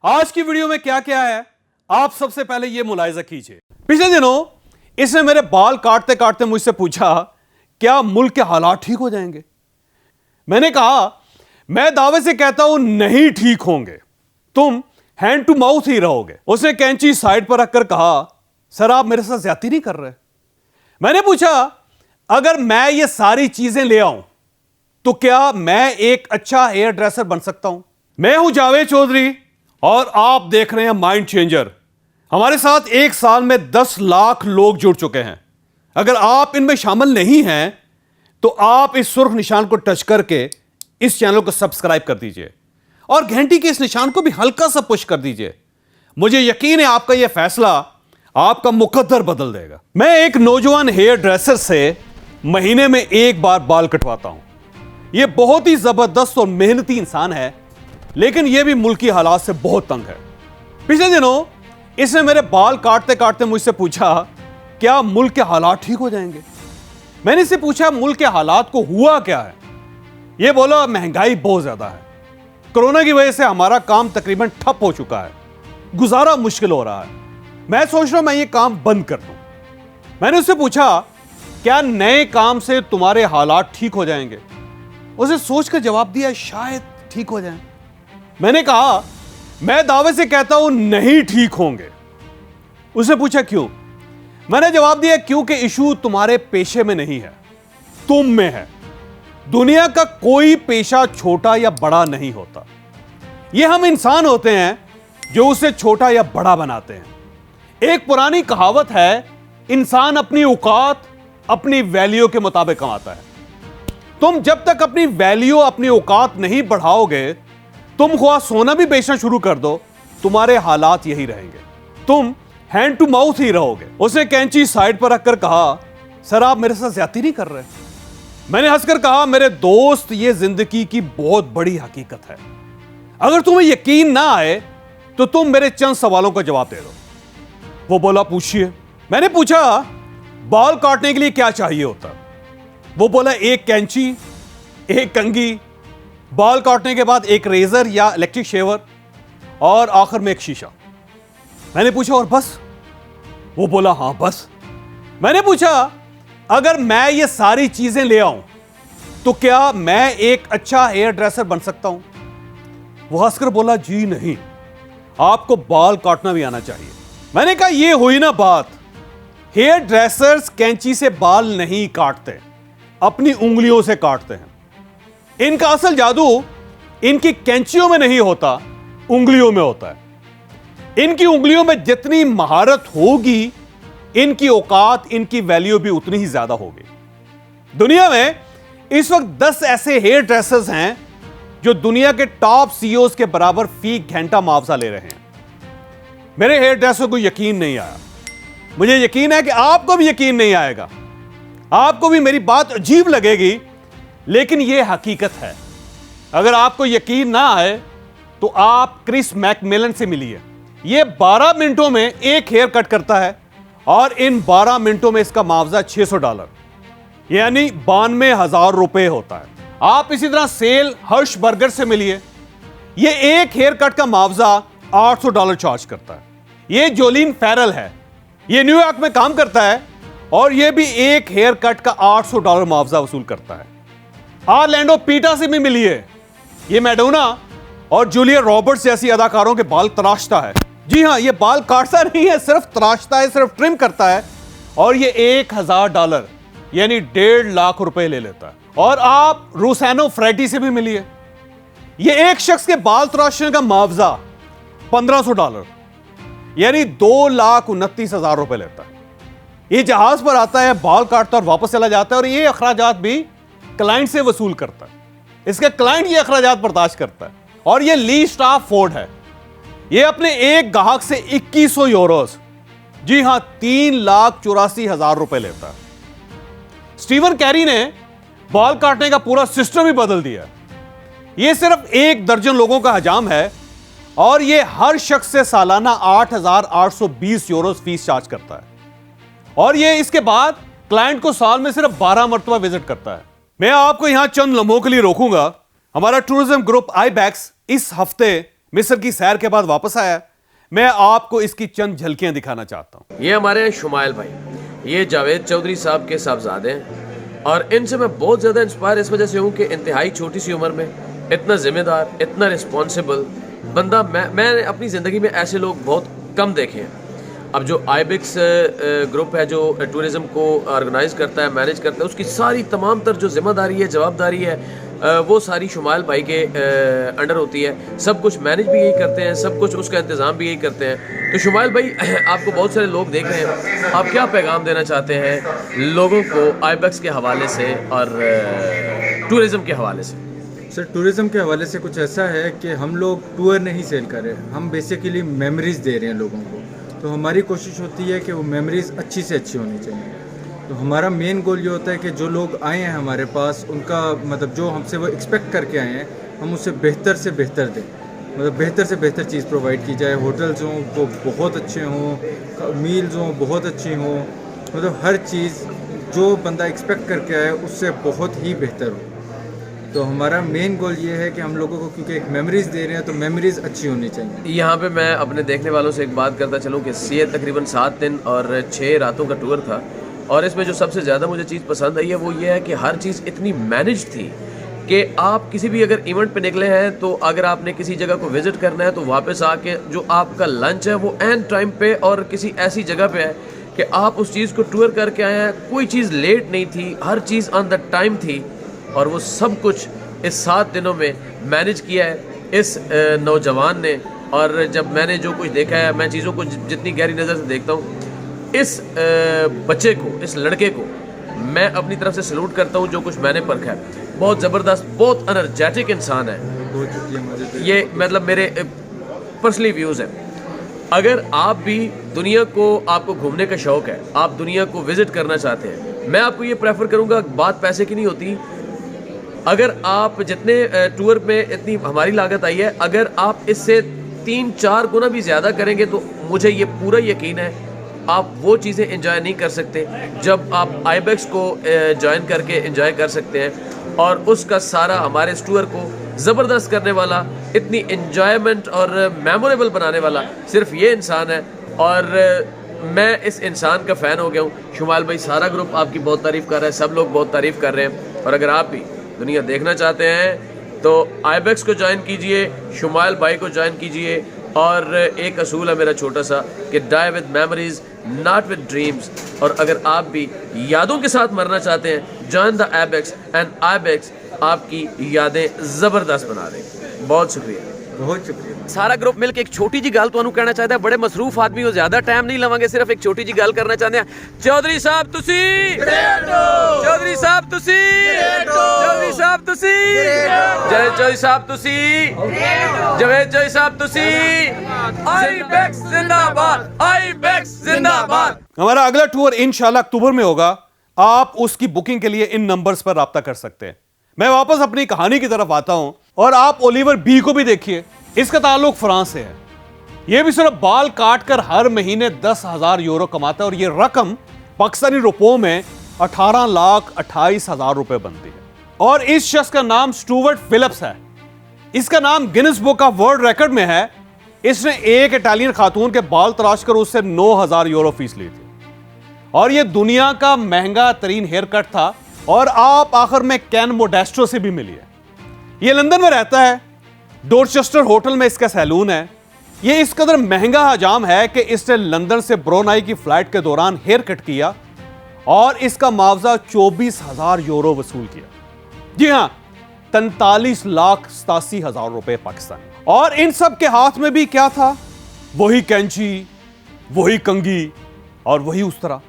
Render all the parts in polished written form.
आज की वीडियो में क्या क्या है आप सबसे पहले यह मुलाहिजा कीजिए। पिछले दिनों इसने मेरे बाल काटते काटते मुझसे पूछा क्या मुल्क के हालात ठीक हो जाएंगे। मैंने कहा मैं दावे से कहता हूं नहीं ठीक होंगे, तुम हैंड टू माउथ ही रहोगे। उसने कैंची साइड पर रखकर कहा सर आप मेरे साथ ज्यादती नहीं कर रहे। मैंने पूछा अगर मैं ये सारी चीजें ले आऊं तो क्या मैं एक अच्छा हेयर ड्रेसर बन सकता हूं। मैं हूं जावेद चौधरी और आप देख रहे हैं माइंड चेंजर। हमारे साथ एक साल में 10 लाख लोग जुड़ चुके हैं। अगर आप इनमें शामिल नहीं हैं तो आप इस सुर्ख निशान को टच करके इस चैनल को सब्सक्राइब कर दीजिए और घंटी के इस निशान को भी हल्का सा पुश कर दीजिए। मुझे यकीन है आपका यह फैसला आपका मुकद्दर बदल देगा। मैं एक नौजवान हेयर ड्रेसर से महीने में एक बार बाल कटवाता हूं। यह बहुत ही जबरदस्त और मेहनती इंसान है, लेकिन यह भी मुल्की हालात से बहुत तंग है। पिछले दिनों इसने मेरे बाल काटते काटते मुझसे पूछा क्या मुल्क के हालात ठीक हो जाएंगे। मैंने इससे पूछा मुल्क के हालात को हुआ क्या है। यह बोला महंगाई बहुत ज्यादा है, कोरोना की वजह से हमारा काम तकरीबन ठप हो चुका है, गुजारा मुश्किल हो रहा है, मैं सोच रहा हूं मैं ये काम बंद कर दूं। मैंने उससे पूछा क्या नए काम से तुम्हारे हालात ठीक हो जाएंगे। उसे सोचकर जवाब दिया शायद ठीक हो जाएं। मैंने कहा मैं दावे से कहता हूं नहीं ठीक होंगे। उसे पूछा क्यों। मैंने जवाब दिया क्योंकि इशू तुम्हारे पेशे में नहीं है, तुम में है। दुनिया का कोई पेशा छोटा या बड़ा नहीं होता, यह हम इंसान होते हैं जो उसे छोटा या बड़ा बनाते हैं। एक पुरानी कहावत है इंसान अपनी औकात अपनी वैल्यू के मुताबिक कमाता है। तुम जब तक अपनी वैल्यू अपनी औकात नहीं बढ़ाओगे, तुम ख्वाह सोना भी बेचना शुरू कर दो, तुम्हारे हालात यही रहेंगे, तुम हैंड टू माउथ ही रहोगे। उसने कैंची साइड पर रखकर कहा सर आप मेरे साथ ज्यादती नहीं कर रहे। मैंने हंसकर कहा मेरे दोस्त ये जिंदगी की बहुत बड़ी हकीकत है, अगर तुम्हें यकीन ना आए तो तुम मेरे चंद सवालों का जवाब दे दो। वो बोला पूछिए। मैंने पूछा बाल काटने के लिए क्या चाहिए होता। वो बोला एक कैंची, एक कंघी, बाल काटने के बाद एक रेजर या इलेक्ट्रिक शेवर और आखिर में एक शीशा। मैंने पूछा और बस। वो बोला हां बस। मैंने पूछा अगर मैं ये सारी चीजें ले आऊं तो क्या मैं एक अच्छा हेयर ड्रेसर बन सकता हूं। वो हंसकर बोला जी नहीं, आपको बाल काटना भी आना चाहिए। मैंने कहा यह हुई ना बात, हेयर ड्रेसर्स कैंची से बाल नहीं काटते, अपनी उंगलियों से काटते हैं। इनका असल जादू इनकी कैंचियों में नहीं होता, उंगलियों में होता है। इनकी उंगलियों में जितनी महारत होगी, इनकी औकात इनकी वैल्यू भी उतनी ही ज्यादा होगी। दुनिया में इस वक्त 10 ऐसे हेयर ड्रेसर्स हैं जो दुनिया के टॉप सीईओज के बराबर फी घंटा मुआवजा ले रहे हैं। मेरे हेयर ड्रेसर को यकीन नहीं आया, मुझे यकीन है कि आपको भी यकीन नहीं आएगा, आपको भी मेरी बात अजीब लगेगी, लेकिन यह हकीकत है। अगर आपको यकीन ना आए तो आप क्रिस मैकमिलन से मिलिए। यह 12 मिनटों में एक हेयर कट करता है और इन 12 मिनटों में इसका मुआवजा $600 यानी 92,000 रुपए होता है। आप इसी तरह सेल हर्ष बर्गर से मिलिए, यह एक हेयर कट का मुआवजा $800 चार्ज करता है। यह जोलिन फेरल है, यह न्यूयॉर्क में काम करता है और यह भी एक हेयर कट का $800 मुआवजा वसूल करता है। ऑरलैंडो पीटा से भी मिलिए, यह मैडोना और जूलिया रॉबर्ट्स जैसी अदाकारों के बाल तराशता है। जी हां, यह बाल काटता नहीं है, सिर्फ तराशता है, सिर्फ ट्रिम करता है और यह $1,000 यानी 1.5 लाख रुपए ले लेता है। और आप रूसैनो फ्रेटी से भी मिलिए, यह एक शख्स के बाल तराशने का मुआवजा $1,500 यानी 2,29,000 रुपए लेता है। यह जहाज पर आता है, बाल काटता और वापस चला जाता है और यह अखराजात भी क्लाइंट से वसूल करता है। इसका क्लाइंट ये अखराजात बर्दाश्त करता है। और यह ली स्टाफ फोर्ड है, यह अपने एक ग्राहक से 2100 यूरोस, जी हां 3,84,000 रुपए लेता है। स्टीवन कैरी ने बाल काटने का पूरा सिस्टम ही बदल दिया। यह सिर्फ 1 दर्जन लोगों का हजाम है और यह हर शख्स से सालाना 8,820 यूरोस फीस चार्ज करता है और यह इसके बाद क्लाइंट को साल में सिर्फ 12 मरतबा विजिट करता है। मैं आपको यहां चंद लम्हों के लिए रोकूंगा। हमारा टूरिज्म ग्रुप आईबैक्स इस हफ्ते मिस्र की सैर के बाद वापस आया। मैं आपको इसकी चंद झलकियां दिखाना चाहता हूं। ये हमारे हैं शुमाइल भाई, ये जावेद चौधरी साहब के साहबजादे हैं और इनसे मैं बहुत ज़्यादा इंस्पायर इस वजह से हूँ कि इंतहाई छोटी सी उम्र में इतना ज़िम्मेदार, इतना रिस्पॉन्सिबल बंदा मैंने अपनी ज़िंदगी में ऐसे लोग बहुत कम देखे हैं। अब जो आईबेक्स ग्रुप है जो टूरिज़म को ऑर्गेनाइज़ करता है, मैनेज करता है, उसकी सारी तमाम तर जो जिम्मेदारी है, जवाबदारी है, वो सारी शुमाइल भाई के अंडर होती है। सब कुछ मैनेज भी यही करते हैं, सब कुछ उसका इंतज़ाम भी यही करते हैं। तो शुमाइल भाई, आपको बहुत सारे लोग देख रहे हैं, आप क्या पैगाम देना चाहते हैं लोगों को आईबेक्स के हवाले से और टूरिज़म के हवाले से? सर, टूरिज़म के हवाले से कुछ ऐसा है कि हम लोग टूर नहीं सेल कर रहे, हम बेसिकली मेमोरीज़ दे रहे हैं लोगों को। तो हमारी कोशिश होती है कि वो मेमोरीज़ अच्छी से अच्छी होनी चाहिए। तो हमारा मेन गोल ये होता है कि जो लोग आए हैं हमारे पास, उनका मतलब जो हमसे वो एक्सपेक्ट करके आए हैं, हम उससे बेहतर से बेहतर दें, मतलब बेहतर से बेहतर चीज़ प्रोवाइड की जाए। होटल्स हों वो बहुत अच्छे हों, मील्स हों बहुत अच्छी हों, मतलब हर चीज़ जो बंदा एक्सपेक्ट करके आए उससे बहुत ही बेहतर हो। तो हमारा मेन गोल ये है कि हम लोगों को, क्योंकि एक मेमोरीज़ दे रहे हैं, तो मेमोरीज़ अच्छी होनी चाहिए। यहाँ पे मैं अपने देखने वालों से एक बात करता चलूँ कि ये तकरीबन 7 दिन और 6 रातों का टूर था और इसमें जो सबसे ज़्यादा मुझे चीज़ पसंद आई है वो ये है कि हर चीज़ इतनी मैनेज थी कि आप किसी भी अगर इवेंट पे निकले हैं तो अगर आपने किसी जगह को विज़िट करना है तो वापस आके जो आपका लंच है वो एंड टाइम पे और किसी ऐसी जगह पे है कि आप उस चीज़ को टूर करके आए हैं। कोई चीज़ लेट नहीं थी, हर चीज़ ऑन द टाइम थी और वो सब कुछ इस 7 दिनों में मैनेज किया है इस नौजवान ने। और जब मैंने जो कुछ देखा है, मैं चीज़ों को जितनी गहरी नज़र से देखता हूँ, इस बच्चे को, इस लड़के को मैं अपनी तरफ से सलूट करता हूँ। जो कुछ मैंने परखा है, बहुत ज़बरदस्त, बहुत एनर्जेटिक इंसान है। बहुत शुक्रिया। मुझे ये मतलब मेरे पर्सनली व्यूज़ हैं। अगर आप भी दुनिया को, आपको घूमने का शौक़ है, आप दुनिया को विज़िट करना चाहते हैं, मैं आपको ये प्रेफर करूँगा, बात पैसे की नहीं होती। अगर आप जितने टूर में इतनी हमारी लागत आई है, अगर आप इससे 3-4 गुना भी ज़्यादा करेंगे तो मुझे ये पूरा यकीन है आप वो चीज़ें एंजॉय नहीं कर सकते जब आप आईबेक्स को ज्वाइन करके एंजॉय कर सकते हैं। और उसका सारा हमारे इस टूर को ज़बरदस्त करने वाला, इतनी एंजॉयमेंट और मेमोरेबल बनाने वाला सिर्फ ये इंसान है और मैं इस इंसान का फ़ैन हो गया हूँ। शुमाइल भाई, सारा ग्रुप आपकी बहुत तारीफ़ कर रहा है, सब लोग बहुत तारीफ़ कर रहे हैं। और अगर आप भी दुनिया देखना चाहते हैं तो आईबेक्स को ज्वाइन कीजिए, शुमाइल भाई को ज्वाइन कीजिए। और एक असूल है मेरा छोटा सा कि die with memories not with dreams. और अगर आप भी यादों के साथ मरना चाहते हैं, join the Ibex and Ibex आपकी यादें ज़बरदस्त बना देंगे। बहुत शुक्रिया, बहुत शुक्रिया। सारा ग्रुप मिलकर एक छोटी जी गल ਤੁਹਾਨੂੰ कहना चाहता है। बड़े मसरूफ आदमी हो, ज़्यादा टाइम नहीं लवांगे, सिर्फ एक छोटी जी गल करना चाहते हैं। चौधरी साहब तुसी, चौधरी साहब तुसी, चौधरी साहब तुसी, जय चौधरी साहब तुसी, जवेद चौधरी साहब तुसी, आईबेक्स जिंदाबाद, आईबेक्स जिंदाबाद। हमारा अगला टूर इंशाल्लाह अक्टूबर में होगा। आप उसकी बुकिंग के लिए इन नंबर्स पर राब्ता कर सकते हैं। मैं वापस अपनी कहानी की तरफ आता हूं और आप ओलिवर बी को भी देखिए। इसका ताल्लुक फ्रांस से है। यह भी सिर्फ बाल काट कर हर महीने 10,000 यूरो कमाता है और यह रकम पाकिस्तानी रुपयों में 18,28,000 रुपए बनती है। और इस शख्स का नाम स्टुअर्ट फिलिप्स है। इसका नाम Guinness book of world record में है। इसने एक इटालियन खातून के बाल तराश कर उससे 9,000 यूरो फीस ली थी और यह दुनिया का महंगा तरीन हेयर कट था। और आप आखिर में कैन मोडेस्टो से भी मिली है। यह लंदन में रहता है, डोरचेस्टर होटल में इसका सैलून है। यह इस कदर महंगा हजाम है कि इसने लंदन से ब्रोनाई की फ्लाइट के दौरान हेयर कट किया और इसका मुआवजा 24,000 यूरो वसूल किया। जी हां, 43,87,000 रुपए पाकिस्तानी। और इन सब के हाथ में भी क्या था? वही कैंची, वही कंघी और वही उस तरह।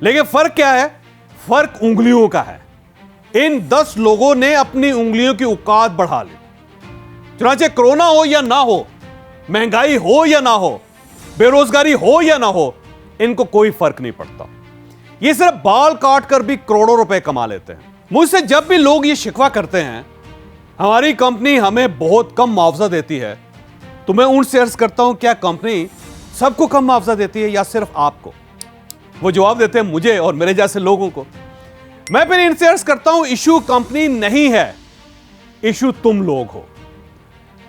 लेकिन फर्क क्या है? फर्क उंगलियों का है। इन 10 लोगों ने अपनी उंगलियों की औकात बढ़ा ली। चुनांचे कोरोना हो या ना हो, महंगाई हो या ना हो, बेरोजगारी हो या ना हो, इनको कोई फर्क नहीं पड़ता। ये सिर्फ बाल काट कर भी करोड़ों रुपए कमा लेते हैं। मुझसे जब भी लोग ये शिकवा करते हैं हमारी कंपनी हमें बहुत कम मुआवजा देती है, तो मैं उनसे अर्ज करता हूं क्या कंपनी सबको कम मुआवजा देती है या सिर्फ आपको? वो जवाब देते हैं मुझे और मेरे जैसे लोगों को। मैं फिर इनसे अर्ज करता हूं इशू कंपनी नहीं है, इशू तुम लोग हो।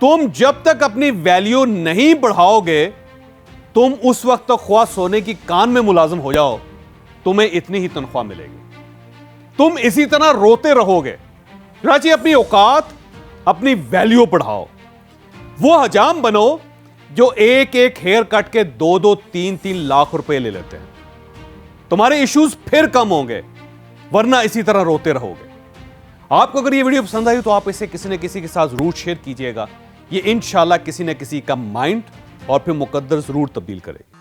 तुम जब तक अपनी वैल्यू नहीं बढ़ाओगे, तुम उस वक्त तक ख्वाह सोने की कान में मुलाजिम हो जाओ, तुम्हें इतनी ही तनख्वाह मिलेगी, तुम इसी तरह रोते रहोगे। राजी अपनी औकात, अपनी वैल्यू बढ़ाओ। वो हजाम बनो जो एक एक हेयर कट के 2-2, 3-3 लाख रुपए ले लेते हैं। तुम्हारे इश्यूज फिर कम होंगे, वरना इसी तरह रोते रहोगे। आपको अगर ये वीडियो पसंद आई तो आप इसे किसी न किसी के साथ जरूर शेयर कीजिएगा। ये इंशाल्लाह किसी न किसी का माइंड और फिर मुकद्दर जरूर तब्दील करेगी।